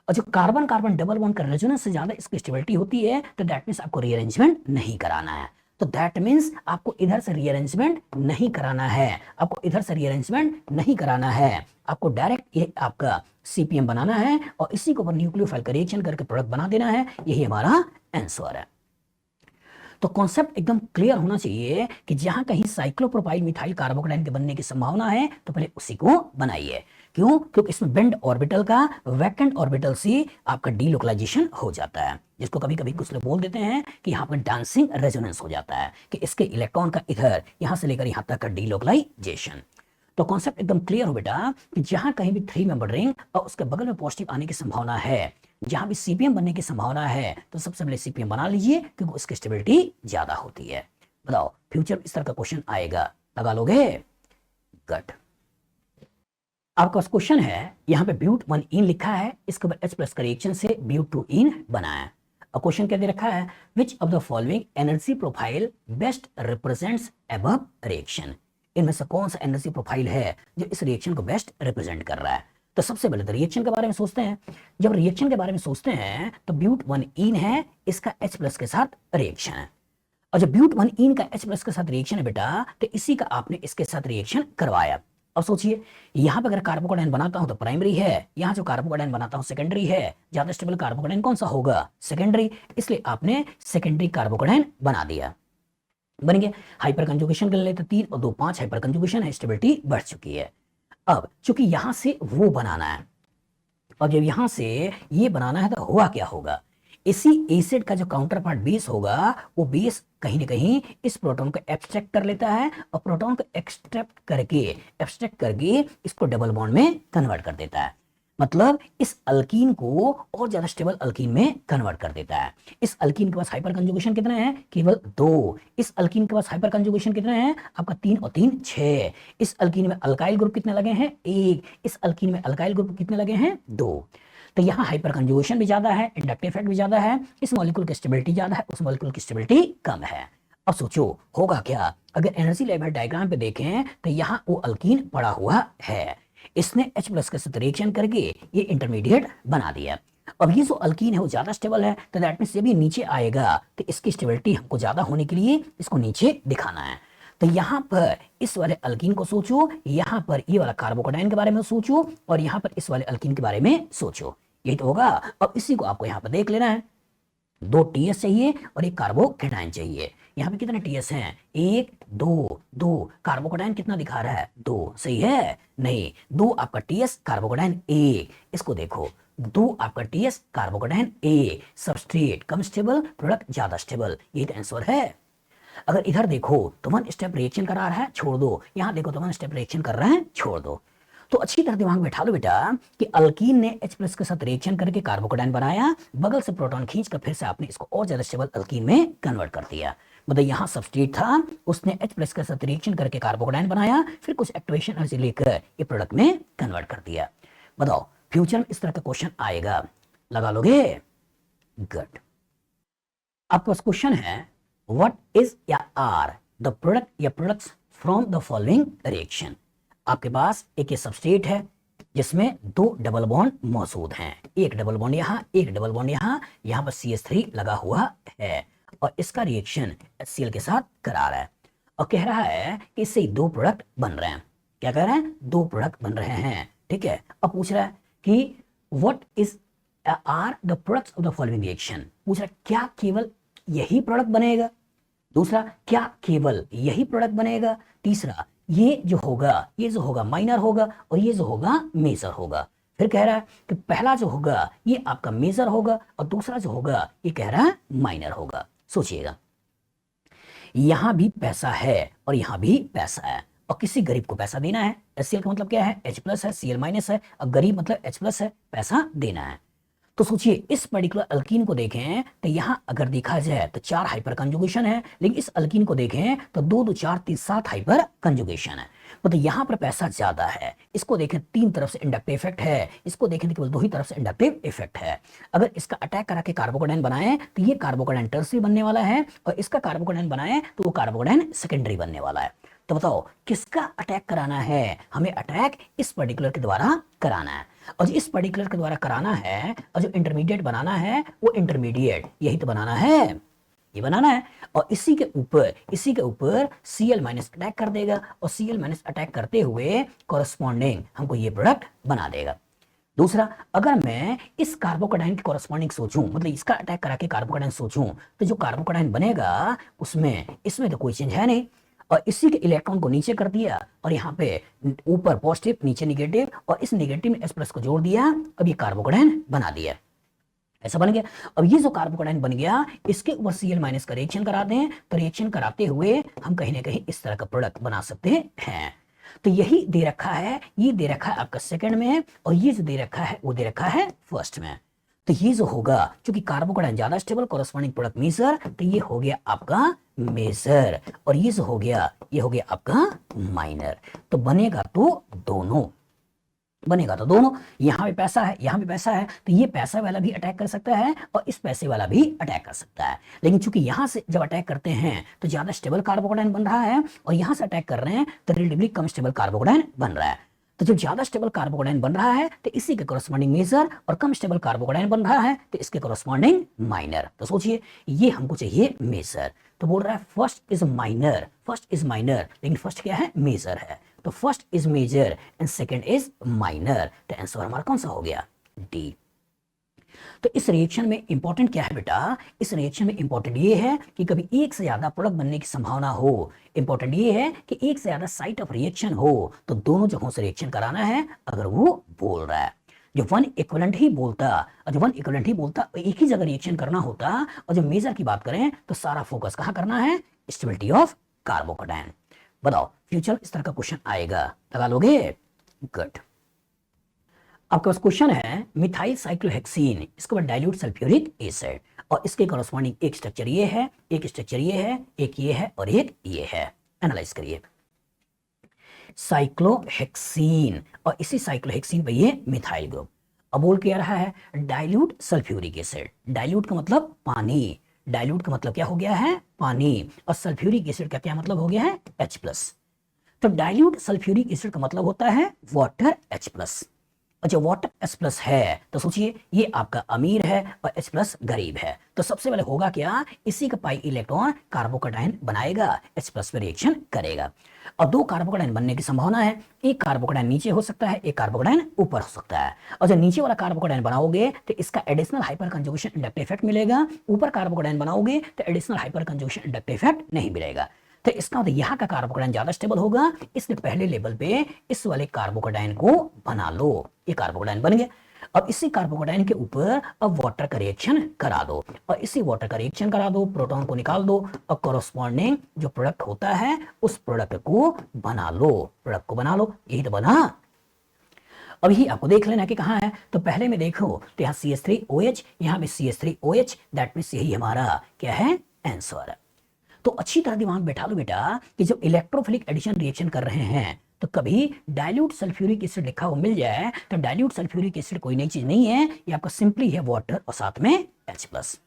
और जो कार्बन कार्बन डबल बॉन्ड का रेजोनेंस से ज्यादा इसकी स्टेबिलिटी होती है तो दैट मींस आपको रीअरेंजमेंट नहीं कराना है, तो दैट मींस आपको इधर से रीअरेंजमेंट नहीं कराना है, आपको इधर से रीअरेंजमेंट नहीं कराना है, आपको डायरेक्ट ये आपका CPM बनाना है और इसी को ऊपर न्यूक्लियोफाइल का रिएक्शन करके प्रोडक्ट बना देना है, यही हमारा आंसर है। तो कॉन्सेप्ट एकदम क्लियर होना चाहिए कि जहां कहीं साइक्लोप्रोपाइल मिथाइल कार्बोकेटाइन के बनने की संभावना है तो पहले उसी को बनाइए। क्यों? क्योंकि इसमें बेंड ऑर्बिटल का वैकेंट ऑर्बिटल से आपका डीलोकलाइजेशन हो जाता है, जिसको कभी कभी कुछ लोग बोल देते हैं कि यहाँ पर डांसिंग रेजोनेंस हो जाता है कि इसके इलेक्ट्रॉन का इधर यहां से लेकर यहां तक का डीलोकलाइजेशन। तो कॉन्सेप्ट एकदम क्लियर हो बेटा कि जहां कहीं भी 3 मेंबर रिंग और उसके बगल में पॉजिटिव आने की संभावना है, जहां भी CPM बनने की संभावना है तो सबसे पहले CPM बना लीजिए क्योंकि उसकी स्टेबिलिटी ज्यादा होती है। बताओ फ्यूचर इस तरह का क्वेश्चन आएगा, लगा लोगे? गट। आपका क्वेश्चन है यहाँ पे ब्यूट 1 इन लिखा है, इसके ऊपर H+ का रिएक्शन से ब्यूट 2 इन बना है। और क्वेश्चन क्या दे रखा है, which of the following energy profile best represents above reaction, इनमें से कौन सा एनर्जी प्रोफाइल है जो इस रिएक्शन को बेस्ट रिप्रेजेंट कर रहा है। तो सबसे पहले तो रिएक्शन के बारे में सोचते हैं। जब रिएक्शन के बारे में सोचते हैं तो ब्यूट 1 इन है, इसका H+ के साथ रिएक्शन है। और जब ब्यूट 1 इन का H+ के साथ रिएक्शन है बेटा तो इसी का आपने इसके साथ रिएक्शन करवाया। अब सोचिए, यहां पर अगर कार्बोकेटाइन बनाता हूं तो प्राइमरी है, यहां जो कार्बोकेटाइन बनाता हूं सेकेंडरी है, ज्यादा स्टेबल कार्बोकेटाइन कौन सा होगा? सेकेंडरी, इसलिए आपने सेकेंडरी कार्बोकेटाइन बना दिया, बन गया। हाइपर कंजुगेशन कर लेते 3 और 2 5, हाइपर कंजुगेशन है, स्टेबिलिटी बढ़ चुकी है। अब चूंकि यहां से वो बनाना है और जब यहां से ये बनाना है तो हुआ क्या होगा, इसी एसिड का जो काउंटर पार्ट बेस होगा वो बेस कहीं ना कहीं इस प्रोटॉन को एब्स्ट्रैक्ट कर लेता है और प्रोटॉन को एब्स्ट्रैक्ट करके इसको डबल बॉन्ड में कन्वर्ट कर देता है, मतलब इस अल्कीन को और ज्यादा स्टेबल अल्कीन में कन्वर्ट कर देता है। इस अल्कीन के पास हाइपर कंजुगेशन कितना है? केवल 2। इस अल्कीन के पास हाइपर कंजुगेशन कितना है? आपका 3 और 3 6। इस अल्कीन में अल्काइल ग्रुप कितने लगे हैं? 1। इस अल्कीन में अल्काइल ग्रुप कितने लगे हैं? 2। तो यहाँ हाइपर कंजुगेशन भी ज्यादा है, इंडक्टिव इफेक्ट भी ज्यादा है, इस मॉलिक्यूल की स्टेबिलिटी ज्यादा है, उस मॉलिक्यूल की स्टेबिलिटी कम है। अब सोचो होगा क्या, अगर एनर्जी लेवल डायग्राम पे देखें तो यहाँ वो अल्कीन पड़ा हुआ है, इसने H+ के साथ रिएक्शन करके ये इंटरमीडिएट बना दिया। अब ये जो अल्कीन है वो ज्यादा स्टेबल है तो दैट मींस ये भी नीचे आएगा, तो इसकी स्टेबिलिटी हमको ज्यादा होने के लिए इसको नीचे दिखाना है। तो यहां पर इस वाले अल्कीन को सोचो, यहां पर ये वाला कार्बोकेटाइन के बारे में सोचो और यहां पर इस वाले अल्कीन के बारे में सोचो, यही तो होगा। अब इसी को आपको यहां पर देख लेना है। दो टीएस चाहिए और एक कार्बोकेटाइन चाहिए। यहाँ पे कितने टीएस हैं? एक, दो, दो। कार्बोकेटाइन कितना दिखा रहा है? दो। सही है? नहीं, दो आपका टीएस, कार्बोकेटाइन एक। इसको देखो, दो आपका टीएस, कार्बोकेटाइन एक। सबस्ट्रेट कम स्टेबल, प्रोडक्ट ज्यादा स्टेबल, यही तो आंसर है। अगर इधर देखो तो वन स्टेप रिएक्शन करा रहा है, छोड़ दो। यहां देखो तो वन स्टेप रिएक्शन कर रहा है, छोड़ दो। तो अच्छी तरह दिमाग में बैठा लो बेटा कि अल्कीन ने H प्लस के साथ रिएक्शन करके कार्बोकेटाइन बनाया, बगल से प्रोटॉन खींचकर फिर से आपने इसको और ज्यादा स्टेबल अल्कीन में कन्वर्ट कर दिया। मतलब यहाँ सबस्ट्रेट था, उसने H प्लस के साथ रिएक्शन करके कार्बोकेटाइन बनाया, फिर कुछ एक्टिवेशन एनर्जी लेकर ये प्रोडक्ट में कन्वर्ट कर दिया। बताओ फ्यूचर में इस तरह का क्वेश्चन आएगा, लगा लोगे? गुड। आपके पास क्वेश्चन है, व्हाट इज या आर द प्रोडक्ट या products from the following reaction. आपके पास एक ये सबस्ट्रेट है जिसमें दो डबल बॉन्ड मौजूद हैं, एक डबल बॉन्ड यहां, एक डबल बॉन्ड यहां पर CH3 लगा हुआ है, और इसका रिएक्शन HCl के साथ करा रहा है और कह रहा है कि इससे दो प्रोडक्ट बन रहे हैं। क्या कह रहे हैं? दो प्रोडक्ट बन रहे हैं। ठीक है, अब पूछ रहा है कि what is are the products of the following reaction. पूछ रहा है क्या केवल यही प्रोडक्ट बनेगा? दूसरा, क्या केवल यही प्रोडक्ट बनेगा? तीसरा, ये जो होगा माइनर होगा और ये जो होगा मेजर होगा। फिर कह रहा है कि पहला जो होगा ये आपका मेजर होगा और दूसरा जो होगा ये कह रहा है माइनर होगा। सोचिएगा, यहां भी पैसा है और यहां भी पैसा है और किसी गरीब को पैसा देना है। HCl का मतलब क्या है? H प्लस है, Cl माइनस है, और गरीब मतलब H प्लस है, पैसा देना है। तो सोचिए इस पर्टिकुलर अल्कीन को देखें तो यहां अगर देखा जाए तो 4 हाइपर कंजुगेशन है, लेकिन इस अल्कीन को देखें तो 2 2 4 3 7 हाइपर कंजुगेशन है। मतलब यहां पर पैसा ज्यादा है। इसको देखें 3 तरफ से इंडक्टिव इफेक्ट है, इसको देखें तो केवल 2 ही तरफ से इंडक्टिव इफेक्ट है। अगर इसका अटैक करा के कार्बोकेटाइन बनाए तो ये कार्बोकेटाइन टर्सरी बनने वाला है, और इसका कार्बोकेटाइन बनाए तो वो कार्बोकेटाइन सेकेंडरी बनने वाला है। तो बताओ किसका अटैक कराना है? हमें अटैक इस पर्टिकुलर के द्वारा कराना है, और इस पर्टिकुलर के द्वारा कराना है, और जो इंटरमीडिएट बनाना है वो इंटरमीडिएट यही तो बनाना है, ये बनाना है। और इसी के ऊपर Cl माइनस अटैक कर देगा, और Cl माइनस अटैक करते हुए कॉरेस्पॉन्डिंग हमको ये प्रोडक्ट बना देगा। दूसरा, अगर मैं इस कार्बोकेटाइन के कॉरेस्पॉन्डिंग सोचूं, मतलब इसका अटैक करा के कार्बोकेटाइन सोचूं, तो जो कार्बोकेटाइन बनेगा उसमें इसमें तो कोई चेंज है नहीं, और इसी के इलेक्ट्रॉन को नीचे कर दिया और यहाँ पे ऊपर पॉजिटिव नीचे निगेटिव, और इस निगेटिव में H प्लस को जोड़ दिया, अब ये कार्बोकेटाइन बना दिया। ऐसा बन गया। अब ये जो कार्बोकेटाइन बन गया इसके ऊपर Cl माइनस का रिएक्शन करा दें, तो रिएक्शन कराते हुए हम कहीं ना कहीं इस तरह का प्रोडक्ट बना सकते हैं। तो यही दे रखा है, ये दे रखा है आपका सेकंड में, और ये जो दे रखा है वो दे रखा है फर्स्ट में। तो ये जो होगा, क्योंकि कार्बोकेटाइन ज्यादा स्टेबल, कॉरेस्पॉन्डिंग प्रोडक्ट मेजर, तो ये हो गया आपका मेजर, और ये जो हो गया ये हो गया आपका माइनर। तो बनेगा तो दोनों, यहां भी पैसा है, यहां भी पैसा है, तो ये पैसा वाला भी अटैक कर सकता है और इस पैसे वाला भी अटैक कर सकता है। लेकिन चूंकि यहां से जब अटैक करते हैं तो ज्यादा स्टेबल कार्बोकेटाइन बन रहा है, और यहां से अटैक कर रहे हैं तो रिलेटिवली कम स्टेबल कार्बोकेटाइन बन रहा है। तो जब ज्यादा स्टेबल कार्बोकेटाइन बन रहा है तो इसी के कॉरेस्पॉन्डिंग मेजर, और कम स्टेबल कार्बोकेटाइन बन रहा है तो इसके कॉरेस्पॉन्डिंग माइनर। तो सोचिए ये हमको चाहिए मेजर, तो बोल रहा है फर्स्ट इज माइनर, लेकिन फर्स्ट क्या है? मेजर है। तो first is major and second is minor, तो आंसर हमारा कौन सा हो गया? डी। तो इस रिएक्शन में इंपॉर्टेंट क्या है बेटा? इस रिएक्शन में इंपॉर्टेंट ये है कि कभी एक से ज्यादा प्रोडक्ट बनने की संभावना हो। इंपॉर्टेंट ये है कि एक से ज्यादा साइट ऑफ रिएक्शन हो, तो दोनों जगहों से रिएक्शन कराना है अगर वो बोल रहा है। जो वन इक्विवेलेंट ही बोलता एक ही जगह रिएक्शन करना होता, और जब मेजर की बात करें तो सारा फोकस कहां करना है? Stability of carbocation. बताओ फ्यूचर इस तरह का क्वेश्चन आएगा, लगा लोगे? गुड। आपके पास क्वेश्चन है मिथाइल साइक्लोहेक्सीन, इसके बाद डाइल्यूट सल्फ्यूरिक एसिड, और इसके कॉरेस्पॉन्डिंग एक स्ट्रक्चर ये है, एक स्ट्रक्चर ये है, एक ये है और एक ये है। एनालाइज करिए साइक्लोहेक्सीन, और इसी साइक्लोहेक्सीन पे ये मिथाइल ग्रुप। अब बोल क्या रहा है? Dilute sulphuric acid. डाइल्यूट का मतलब पानी, डाइल्यूट का मतलब क्या हो गया है? पानी, और सल्फ्यूरिक एसिड का क्या मतलब हो गया है? H plus. तो डाइल्यूट सल्फ्यूरिक एसिड का मतलब होता है वाटर H प्लस, और जो वाटर H प्लस है तो सोचिए ये आपका अमीर है और H प्लस गरीब है, तो सबसे पहले होगा क्या, इसी का पाई इलेक्ट्रॉन कार्बोकैटायन बनाएगा, H प्लस पे रिएक्शन करेगा। और दो कार्बोकैटायन बनने की संभावना है, एक कार्बोकैटायन नीचे हो सकता है, एक कार्बोकैटायन ऊपर हो सकता है। और जब नीचे वाला कार्बोकैटायन बनाओगे तो इसका additional hyper conjugation inductive effect मिलेगा, ऊपर कार्बोकैटायन बनाओगे तो additional hyper conjugation inductive effect नहीं मिलेगा। तो इसका मतलब यहाँ का कार्बोकैटायन ज्यादा स्टेबल होगा, इसलिए पहले लेवल पे इस वाले कार्बोकैटायन को बना लो, ये कार्बोकैटायन बन गया। अब इसी कार्बोकैटायन के ऊपर अब वाटर का रिएक्शन करा दो, और इसी वाटर का रिएक्शन करा दो, प्रोटॉन को निकाल दो, और कोरोस्पॉन्डिंग जो प्रोडक्ट होता है उस प्रोडक्ट को बना लो, प्रोडक्ट को बना लो, यही तो बना। अब यही आपको देख लेना कि कहाँ है, तो पहले में देखो तो यहाँ CH3OH, यहाँ में CH3OH, दैट मीन्स यही हमारा क्या है, आंसर। तो अच्छी तरह दिमाग बैठा लो बेटा कि जब इलेक्ट्रोफिलिक एडिशन रिएक्शन कर रहे हैं तो कभी डाइल्यूट सल्फ्यूरिक एसिड लिखा हुआ मिल जाए तो डाइल्यूट सल्फ्यूरिक एसिड कोई नई चीज नहीं है, ये आपका सिंपली है वाटर और साथ में H प्लस।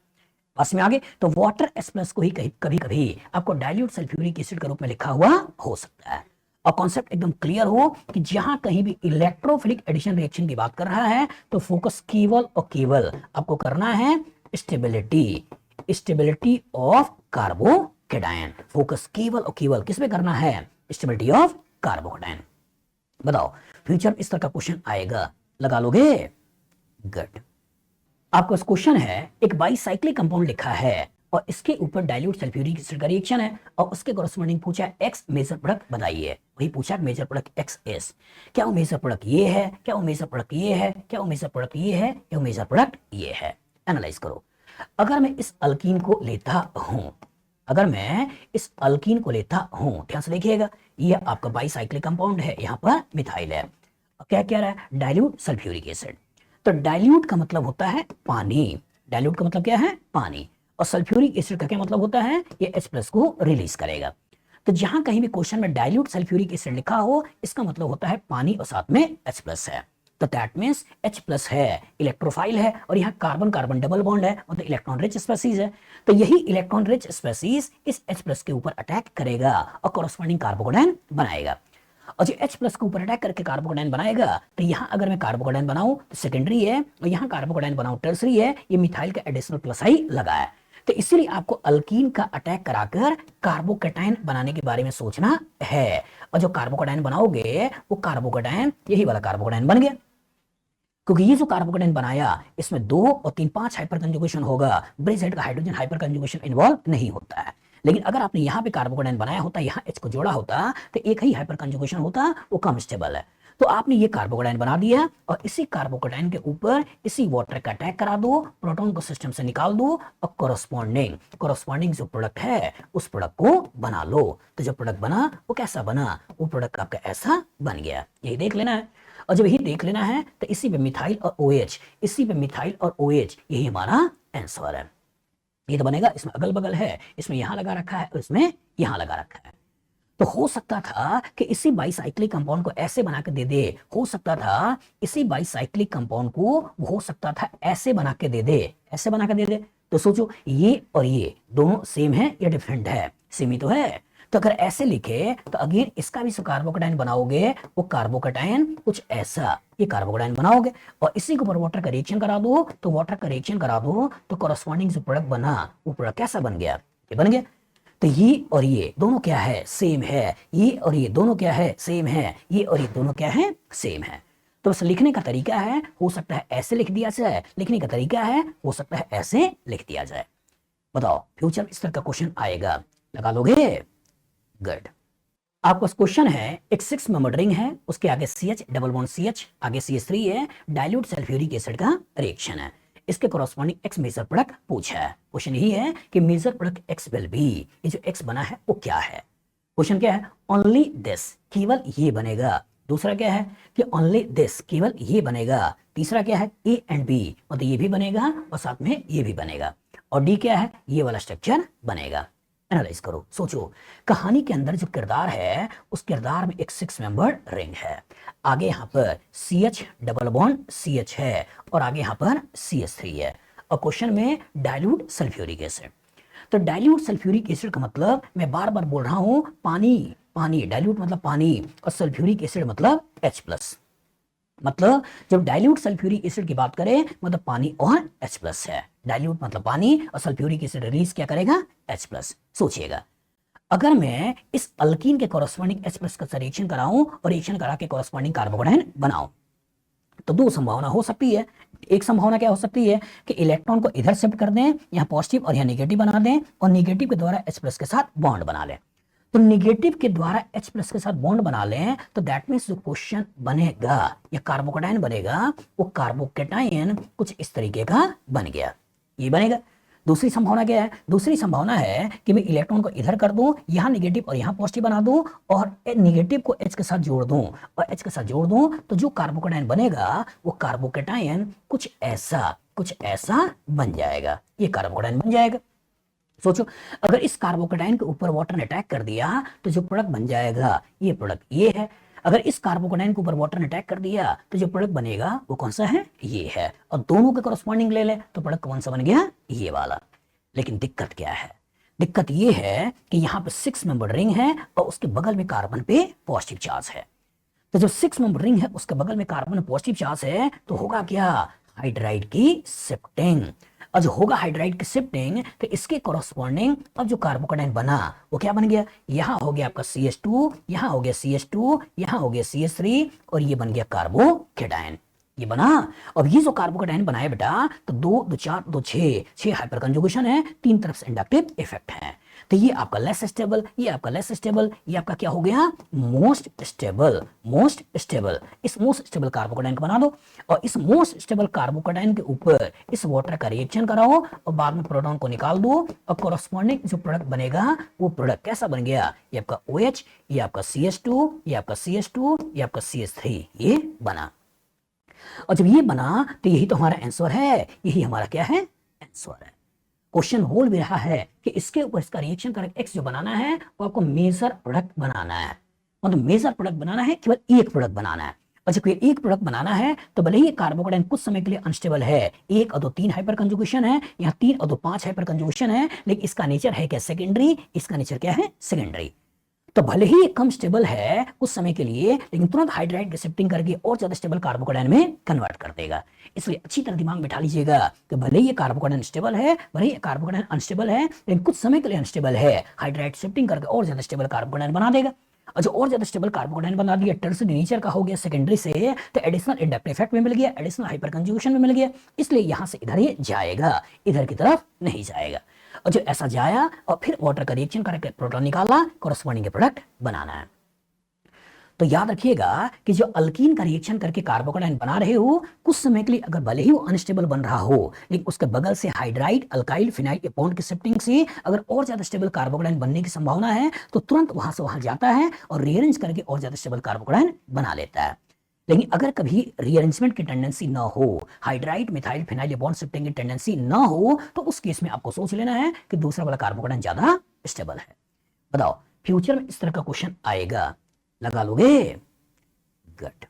पास में आगे तो वाटर H प्लस को ही कभी कभी आपको डाइल्यूट सल्फ्यूरिक एसिड के रूप में लिखा हुआ हो सकता है। और कॉन्सेप्ट एकदम क्लियर हो कि जहां कहीं भी इलेक्ट्रोफिलिक एडिशन रिएक्शन की बात कर रहा है तो फोकस केवल और केवल आपको करना है स्टेबिलिटी ऑफ कार्बोकैटायन, फोकस केवल और केवल किस पे करना है, स्टेबिलिटी ऑफ कार्बोकैटायन। बताओ फ्यूचर इस तरह का क्वेश्चन आएगा, लगा लोगे, गुड। आपका क्वेश्चन है एक बाईसाइक्लिक कंपाउंड लिखा है और इसके ऊपर डाइल्यूट सल्फ्यूरिक एसिड का रिएक्शन है और उसके कोरस्पॉन्डिंग पूछा एक्स मेजर प्रोडक्ट बताइए, वही पूछा मेजर प्रोडक्ट XS, क्या वो मेजर प्रोडक्ट ये है, क्या वो मेजर प्रोडक्ट ये है, क्या वो मेजर प्रोडक्ट ये है, क्या वो मेजर प्रोडक्ट ये है। एनालाइज करो। अगर मैं इस अल्कीन को लेता हूं, अगर मैं इस अल्कीन को लेता हूं, ध्यान से देखिएगा, ये आपका बाईसाइक्लिक कंपाउंड है, यहां पर मिथाइल है, क्या कह रहा है, डाइल्यूट सल्फ्यूरिक एसिड। तो डाइल्यूट का मतलब होता है पानी, डाइल्यूट का मतलब क्या है, पानी, और सल्फ्यूरिक एसिड का क्या मतलब होता है, ये H प्लस को रिलीज करेगा। तो जहां कहीं भी क्वेश्चन में डाइल्यूट सल्फ्यूरिक एसिड लिखा हो इसका मतलब होता है पानी और साथ में H प्लस है, तो दैट मींस H प्लस है, इलेक्ट्रोफाइल है, और यहाँ कार्बन कार्बन डबल बॉन्ड है, मतलब इलेक्ट्रॉन रिच स्पेसीज है। तो यही इलेक्ट्रॉन रिच स्पेसीज इस H प्लस के ऊपर अटैक करेगा और कॉरस्पॉन्डिंग कार्बोकैटायन बनाएगा, और जो H प्लस के ऊपर अटैक करके कार्बोकैटायन बनाएगा तो यहाँ अगर मैं कार्बोकैटायन बनाऊं तो सेकेंडरी है, और यहाँ कार्बोकैटायन बनाऊं टर्सरी है, ये मिथाइल का एडिशनल प्लस आई लगा है। तो इसीलिए आपको अल्कीन का अटैक कराकर कार्बोकैटायन बनाने के बारे में सोचना है, और जो कार्बोकैटायन बनाओगे वो कार्बोकैटायन यही वाला कार्बोकैटायन बन गया, क्योंकि ये जो कार्बोकैटायन बनाया इसमें 2 और 3 5 हाइपर कंजुगेशन होगा, ब्रिज हेड का हाइड्रोजन हाइपर कंजुगेशन इन्वॉल्व नहीं होता है। लेकिन अगर आपने यहाँ पे कार्बोकैटायन बनाया होता, यहाँ H को जोड़ा होता तो एक ही हाइपर कंजुगेशन होता, वो कम स्टेबल है। तो आपने ये कार्बोकैटायन बना दिया और इसी कार्बोकैटायन के ऊपर इसी वाटर का अटैक करा दो, प्रोटॉन को सिस्टम से निकाल दो और कोरस्पॉन्डिंग जो प्रोडक्ट है उस प्रोडक्ट को बना लो। तो जो प्रोडक्ट बना वो कैसा बना, वो प्रोडक्ट आपका ऐसा बन गया, यही देख लेना है। और जब यही देख लेना है तो इसी पे मिथाइल और OH, इसी पे मिथाइल और OH, यही हमारा आंसर है। ये तो बनेगा, इसमें अगल बगल है, इसमें यहां लगा रखा है और इसमें यहां लगा रखा है। तो हो सकता था कि इसी बाईसाइक्लिक कंपाउंड को ऐसे बना के दे दे, हो सकता था इसी बाईसाइक्लिक कंपाउंड को हो सकता था ऐसे बना के दे दे, ऐसे बना के दे दे। तो सोचो ये और ये दोनों सेम है या डिफरेंट है, सेम ही तो है। तो अगर ऐसे लिखे तो अगेन इसका भी कार्बोकैटायन बनाओगे, वो कार्बोकैटायन कुछ ऐसा, ये कार्बोकैटायन बनाओगे और इसी के ऊपर वाटर का रिएक्शन करा दो, तो वाटर का रिएक्शन करा दो तो कॉरस्पॉन्डिंग जो प्रोडक्ट बना वो प्रोडक्ट कैसा बन गया, ये बन गया। तो ये और ये दोनों क्या है, सेम है, ये और ये दोनों क्या है, सेम है, ये और ये दोनों क्या है, सेम है। तो बस लिखने का तरीका है, हो सकता है ऐसे लिख दिया जाए, लिखने का तरीका है, हो सकता है ऐसे लिख दिया जाए। बताओ फ्यूचर इस तरह का क्वेश्चन आएगा, लगा लोगे, गुड। आपका क्वेश्चन है एक 6 मेंबर्ड रिंग है, उसके आगे CH डबल बॉन्ड CH, आगे CH3 है, डाइल्यूट सल्फ्यूरिक एसिड का रिएक्शन है, इसके कॉरस्पॉन्डिंग एक्स मेजर प्रोडक्ट पूछा है। क्वेश्चन यही है कि major product X will be, ये जो एक्स बना है वो क्या है। क्वेश्चन क्या है, ओनली दिस, केवल ये बनेगा। दूसरा क्या है कि ओनली दिस, केवल ये बनेगा। तीसरा क्या है, A एंड B, मतलब ये भी बनेगा और साथ में ये भी बनेगा। और डी क्या है, ये वाला स्ट्रक्चर बनेगा। एनालाइज करो, सोचो, कहानी के अंदर जो किरदार है उस किरदार में एक 6 मेंबर्ड रिंग है, आगे यहाँ पर CH डबल बॉन्ड CH है और आगे यहाँ पर CH3 है, और क्वेश्चन में डाइल्यूट सल्फ्यूरिक एसिड। तो डाइल्यूट सल्फ्यूरिक एसिड का मतलब मैं बार बार बोल रहा हूं, पानी, पानी, डाइल्यूट मतलब पानी और सल्फ्यूरिक एसिड मतलब H प्लस। मतलब जब डाइल्यूट सल्फ्यूरिक एसिड की बात करें मतलब पानी और H+ है, डाइल्यूट मतलब पानी और सल्फ्यूरिक एसिड रिलीज क्या करेगा, H+। सोचिएगा अगर मैं इस अल्कीन के कॉरस्पॉन्डिंग H+ का रिएक्शन कराऊं और रिएक्शन करा के कॉरस्पॉन्डिंग कार्बोकेटायन बनाऊं तो दो संभावना हो सकती है। एक संभावना क्या हो सकती है कि इलेक्ट्रॉन को इधर शिफ्ट कर दें, यहाँ पॉजिटिव और यहाँ नेगेटिव बना दें और नेगेटिव के द्वारा H+ के साथ बॉन्ड बना लें। तो नेगेटिव के द्वारा H+ के साथ बॉन्ड बना लें तो दैट मीन्स जो क्वेश्चन बनेगा या कार्बोकेटायन बनेगा वो कार्बोकेटायन कुछ इस तरीके का बन गया, ये बनेगा। दूसरी संभावना क्या है, दूसरी संभावना है कि मैं इलेक्ट्रॉन को इधर कर दूं, यहां नेगेटिव और यहां पॉजिटिव बना दूं और नेगेटिव को H के साथ जोड़ दूं और H के साथ जोड़ दूं तो जो कार्बोकेटायन बनेगा वो कार्बोकेटायन कुछ ऐसा बन जाएगा, ये कार्बोकेटायन बन जाएगा। सोचो अगर इस कार्बोकेटायन के ऊपर वाटर ने अटैक कर दिया तो जो प्रोडक्ट बन जाएगा ये प्रोडक्ट ये है। अगर इस कार्बोकेटायन के ऊपर वाटर ने अटैक कर दिया तो जो प्रोडक्ट बनेगा वो कौन सा है, ये है। और दोनों के कॉरस्पॉन्डिंग ले ले तो प्रोडक्ट कौन सा बन गया, ये वाला। लेकिन दिक्कत क्या है, दिक्कत ये है कि यहाँ पे 6 मेंबर रिंग है और उसके बगल में कार्बन पे पॉजिटिव चार्ज है। तो जो 6 मेंबर रिंग है उसके बगल में कार्बन पॉजिटिव चार्ज है तो होगा क्या, हाइड्राइड की शिफ्टिंग। और जो होगा हाइड्राइड की शिफ्टिंग तो इसके कॉरस्पॉन्डिंग अब जो कार्बोकेटायन बना वो क्या बन गया, यहां हो गया आपका CH2, यहां हो गया CH2, यहां हो गया CH3 और ये बन गया कार्बोकेटायन, ये बना। अब ये जो कार्बोकेटायन बनाए बेटा तो 2 2 4 2 6 हाइपर कंजुगेशन है, 3 तरफ से इंडक्टिव इफेक्ट है। तो ये आपका लेस स्टेबल, ये आपका लेस स्टेबल, ये आपका क्या हो गया, मोस्ट स्टेबल, मोस्ट स्टेबल। इस मोस्ट स्टेबल कार्बोकेटायन को बना दो और इस मोस्ट स्टेबल कार्बोकेटायन के ऊपर इस वाटर का रिएक्शन कराओ और बाद में प्रोटॉन को निकाल दो और कॉरस्पॉन्डिंग जो प्रोडक्ट बनेगा वो प्रोडक्ट कैसा बन गया, ये आपका OH, ये आपका CH2, ये आपका CH2, ये आपका CH3, ये बना। और जब ये बना तो यही तो हमारा आंसर है, यही हमारा क्या है, आंसर है। क्वेश्चन बोल भी रहा है कि इसके ऊपर इसका रिएक्शन करके एक्स जो बनाना है वो आपको मेजर प्रोडक्ट बनाना है, मतलब मेजर प्रोडक्ट बनाना है, केवल एक प्रोडक्ट बनाना है। और जब एक प्रोडक्ट बनाना है तो भले ही कार्बोकेटायन कुछ समय के लिए अनस्टेबल है, 1 और 2 3 हाइपर कंजुगेशन है, यहाँ 3 और 2 5 हाइपर कंजुगेशन है, लेकिन इसका नेचर है क्या, सेकेंडरी, इसका नेचर क्या है, सेकेंडरी। तो भले ही कम स्टेबल है कुछ समय के लिए लेकिन तुरंत हाइड्राइड शिफ्टिंग करके और ज्यादा स्टेबल कार्बोकेटायन में कन्वर्ट कर देगा। इसलिए अच्छी तरह दिमाग में बिठा लीजिएगा कि भले ही कार्बोकेटायन स्टेबल है, भले ही कार्बोकेटायन अनस्टेबल है, लेकिन कुछ समय के लिए अनस्टेबल है, हाइड्राइड शिफ्टिंग करके और ज्यादा स्टेबल कार्बोकेटायन बना देगा। और जो और ज्यादा स्टेबल कार्बोकेटायन बना दिया, टर्सरी नेचर का हो गया सेकेंडरी से, तो एडिशनल इंडक्टिव इफेक्ट में मिल गया, एडिशनल हाइपर कंजुगेशन में मिल गया, इसलिए यहां से इधर ही जाएगा, इधर की तरफ नहीं जाएगा। और जो ऐसा जाया और फिर वाटर का रिएक्शन करके प्रोटॉन निकाला, कॉरस्पॉन्डिंग प्रोडक्ट बनाना है। तो याद रखिएगा कि जो अल्कीन का रिएक्शन करके कार्बोकेटायन बना रहे हो कुछ समय के लिए अगर भले ही वो अनस्टेबल बन रहा हो लेकिन उसके बगल से हाइड्राइड अल्काइल फिनाइल बॉन्ड की शिफ्टिंग से अगर और ज्यादा स्टेबल कार्बोकेटायन बनने की संभावना है तो तुरंत वहां से वहां जाता है और रीअरेंज करके और ज्यादा स्टेबल कार्बोकेटायन बना लेता है। लेकिन अगर कभी रीअरेंजमेंट की टेंडेंसी ना हो, hydride methyl phenyl bond shifting की टेंडेंसी ना हो तो उस केस में आपको सोच लेना है कि दूसरा वाला कार्बोकेटायन ज्यादा स्टेबल है। बताओ फ्यूचर में इस तरह का क्वेश्चन आएगा, लगा लोगे, गुड।